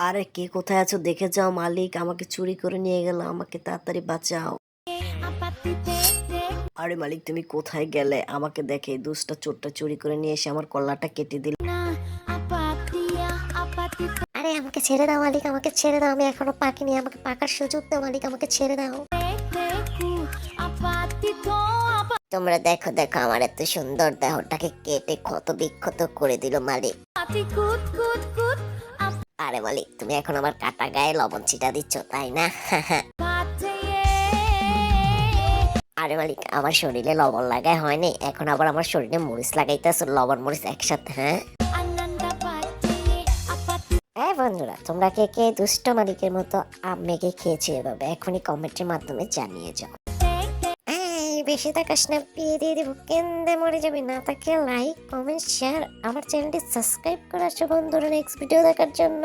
আরে কে কোথায় আছো দেখে যাও, মালিক আমাকে চুরি করে নিয়ে গেল, আমাকে তাড়াতাড়ি বাঁচাও। আরে মালিক তুমি কোথায় গেলে? আমাকে দেখে এই দুষ্টা চোরটা চুরি করে নিয়ে এসে আমার কল্লাটা কেটে দিল। আরে আমাকে ছেড়ে দাও মালিক, আমাকে ছেড়ে দাও, আমি এখনো পাকিনি, আমাকে পাকার সুযোগ দাও মালিক, আমাকে ছেড়ে দাও। তোমরা দেখো দেখো আমার এত সুন্দর দেহটাকে কেটে ক্ষত বিক্ষত করে দিল মালিক। আরে মালিক তুমি এখন আমার কাটা গায়ে লবণ ছিটা দিচ্ছ তাই না? আরে মালিক আমার শরীরে লবণ লাগাই হয়নি, এখন আবার আমার শরীরে মরিচ লাগাইতেছো, লবণ মরিচ একসাথে? হ্যাঁ হ্যাঁ বন্ধুরা, তোমরা কে কে দুষ্ট মালিকের মতো আম্মেকে খেয়েছো এভাবে এখনই কমেন্টের মাধ্যমে জানিয়ে যাও। বেশি তাকাস না, বিয়ে দিয়ে দিব, কেন্দে মরে যাবি না। তাকে লাইক কমেন্ট শেয়ার, আমার চ্যানেলটি সাবস্ক্রাইব করে আসো বন্ধুরা নেক্সট ভিডিও দেখার জন্য।